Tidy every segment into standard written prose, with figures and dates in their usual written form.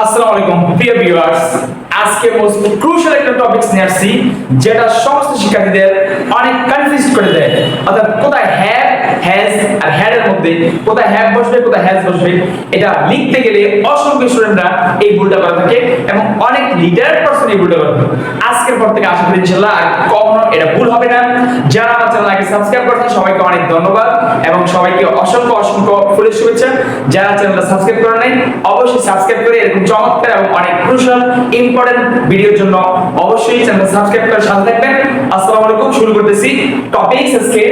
আসসালামু আলাইকুম প্রিয় ভিউয়ার্স, আজকে মোস্ট ক্রুশাল একটা টপিকস নিয়ে আসছি যেটা সমস্ত শিক্ষার্থীদের অনেক কনফিউজ করে দেয়। অর্থাৎ কোথায় হ্যাভ, হ্যাজ আর হ্যাড এর মধ্যে কোথায় হ্যাভ বসবে কোথায় হ্যাজ বসবে, এটা লিখতে গেলে অসংখ্য স্টুডেন্টরা এই ভুলটা করে থাকে এবং অনেক লিডার পারসন এই ভুলটা করে থাকে। আজকের পর থেকে আশা করি ইনশাআল্লাহ আর কখনো এটা ভুল হবে না। যারা আমার চ্যানেলকে সাবস্ক্রাইব করেছেন সবাইকে অনেক ধন্যবাদ এবং সবাইকে অসংখ্য ফুলের শুভেচ্ছা। যারা চ্যানেলটা সাবস্ক্রাইব করেন নাই অবশ্যই সাবস্ক্রাইব করে এরকম চমৎকার এবং অনেক ক্রুশাল ইম্পর্টেন্ট ভিডিওর জন্য অবশ্যই চ্যানেলটা সাবস্ক্রাইব করে সাথে থাকবেন। আসসালামু আলাইকুম, শুরু করতেছি। টপিকস আজকে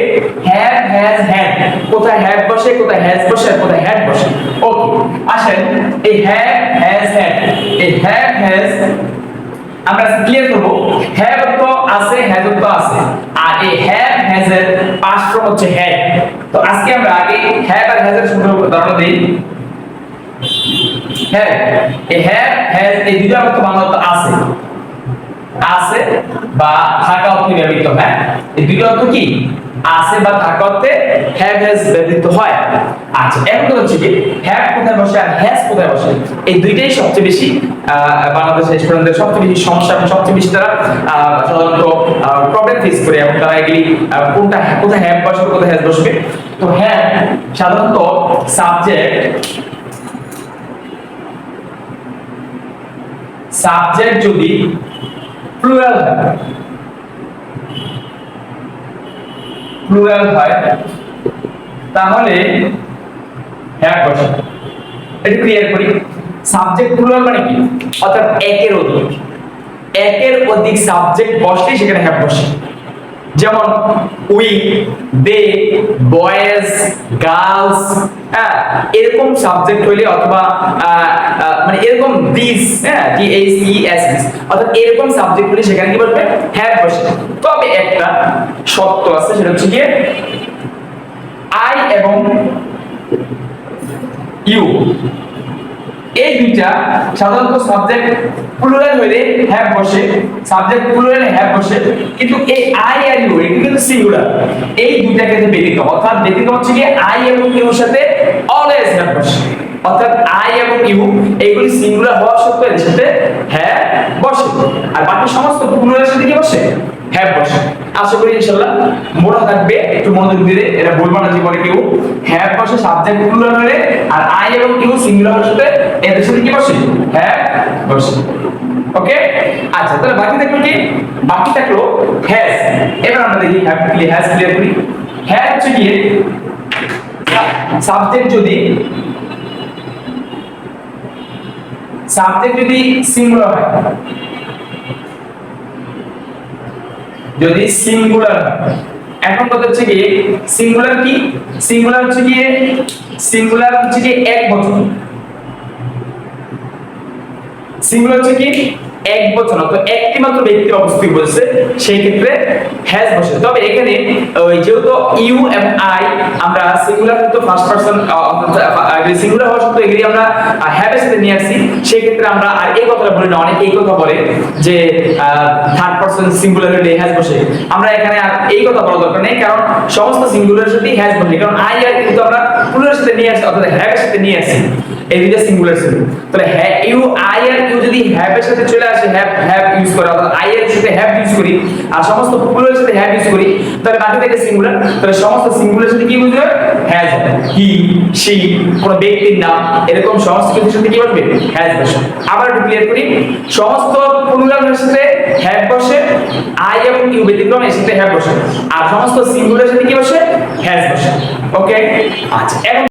হ্যাভ, হ্যাজ, হ্যাড। কোথায় হ্যাভ বসে, কোথায় হ্যাজ বসে আর কোথায় হ্যাড বসে। ওকে, আসেন এই হ্যাভ, হ্যাজ, হ্যাড, এই হ্যাভ, হ্যাজ আমরা ক্লিয়ার করব। হ্যাভ তো আছে, হ্যাজ তো আছে, আর এই হ্যাভ হ্যাজ এর পাস্ট ফর্ম হচ্ছে হ্যাড। তো আজকে আমরা আগে হ্যাভ আর হ্যাজ এর সম্পর্কে ধারণা দেই। হ্যাভ, এই হ্যাভ হ্যাজ এই দুটো অর্থ বাংলা অর্থ আছে, আছে বা থাকা অর্থে ব্যবহৃত হয়। এই দুটো অর্থ কি? আছে বা থাকা অর্থে হ্যাভ হ্যাজ ব্যবহৃত হয়। আচ্ছা, এখন হচ্ছে কি হ্যাভ কোথায় বসে আর হ্যাজ কোথায় বসে, এই দুইটাই সবচেয়ে বেশি বাংলাদেশের স্টুডেন্টদের সবচেয়ে বেশি সমস্যা, সবচেয়ে বেশি তারা সাধারণত প্রবলেম ফেস করে এবং তারা এগুলি কোনটা কোথায় হ্যাভ বসবে কোথায় হ্যাজ বসবে। তো হ্যাভ সাধারণত সাবজেক্ট যদি প্লুরাল হয় তাহলে হ্যাভ বসে। এটা ক্লিয়ার করি। সাবজেক্ট প্লুরাল মানে কি? অর্থাৎ একের অধিক সাবজেক্ট বসলে সেখানে হ্যাভ বসে। যেমন উই, দে, বয়েজ, গার্লস, এরকম সাবজেক্ট হইলে অথবা মানে এরকম দিস, DHES, অর্থাৎ এরকম সাবজেক্ট হলে সেখানে কি বলবে? হ্যাভ বসে। তবে একটা শর্ত আছে, সেটা হচ্ছে কি আই এবং ইউ এই দুইটা সাধারণত সাবজেক্ট প্লুরাল হইলে হ্যাভ বসে, সাবজেক্ট প্লুরাল হ্যাভ বসে, কিন্তু এই আই আর ইউ এটা কিন্তু সিঙ্গুলার। এই দুইটা ক্ষেত্রে ব্যতিক্রম। অর্থাৎ ব্যতিক্রম হচ্ছে কি আই এবং ইউ এর সাথে অলওয়েজ হ্যাভ বসে। অর্থাৎ আই এবং ইউ এইগুলি সিঙ্গুলার হওয়া সত্ত্বেও এর সাথে হ্যাভ বসে, আর বাকি সমস্ত প্লুরালের সাথে কি বসে? হ্যাভ বসে। আশা করি ইনশাআল্লাহ মনে থাকবে, একটু মনোযোগ দিয়ে এটা বলবো না জীবনে কেউ। হ্যাভ বসে সাবজেক্ট প্লুরাল হলে, আর আই এবং ইউ সিঙ্গুলার হওয়ার সাথে এদের সাথে কি বসে? হ্যাভ বসে। ওকে, আচ্ছা তাহলে বাকি থাকলো কি? বাকি থাকলো হ্যাজ। এবার আমরা দেখি হ্যাভ হ্যাজ ক্লিয়ার করি। হ্যাজ হচ্ছে কি সাবজেক্ট যদি সিঙ্গুলার হয়, যদি সিঙ্গুলার হয়। এখন কথা হচ্ছে কি সিঙ্গুলার কি? সিঙ্গুলার হচ্ছে কি এক বচন। সিঙ্গুলার হচ্ছে কি এক বচন, তো একটি মাত্র ব্যক্তি অবস্থিত বলছে, সেই ক্ষেত্রে হ্যাজ বসে। তবে এখানে ওই যেহেতু ইউ এবং আই আমরা সিঙ্গুলার কিন্তু ফার্স্ট পারসন সিঙ্গুলার হওয়া সত্ত্বেও এগুলি আমরা হ্যাভ এর সাথে নিয়ে আসছি, সেই ক্ষেত্রে আমরা আর এই কথাটা বলি না। অনেকে এই কথা বলে যে থার্ড পারসন সিঙ্গুলার হলে হ্যাজ বসে। আমরা এখানে আর এই কথা বলা দরকার নেই, কারণ সমস্ত সিঙ্গুলারের সাথে হ্যাজ বসে, কারণ আই আর কিন্তু আমরা প্লুরালের সাথে নিয়ে আসছি, অর্থাৎ হ্যাভ এর সাথে নিয়ে আসছি। এই দুইটা সিঙ্গুলার ছিল। তাহলে ইউ আই আর ইউ যদি হ্যাভ এর সাথে চলে আসে, হ্যাভ ইউজ করে, অর্থাৎ আই এর সাথে হ্যাভ ইউজ করি আর সমস্ত প্লুরালের সাথে হ্যাভ ইউজ করি, তাহলে বাকি থাকে সিঙ্গুলার। তাহলে সমস্ত সিঙ্গুলারের সাথে কি বুঝবে? হ্যাজ। হি, শি, কোন ব্যক্তির নাম, এরকম সমস্ত কিছুর সাথে কি বসবে? হ্যাজ বসে। আবার একটু ক্লিয়ার করি। সমস্ত প্লুরালের সাথে হ্যাভ বসে, আই এবং ইউ ব্যতিক্রম এর সাথে হ্যাভ বসে, আর সমস্ত সিঙ্গুলারের সাথে কি বসে? হ্যাজ বসে। ওকে, আচ্ছা এখন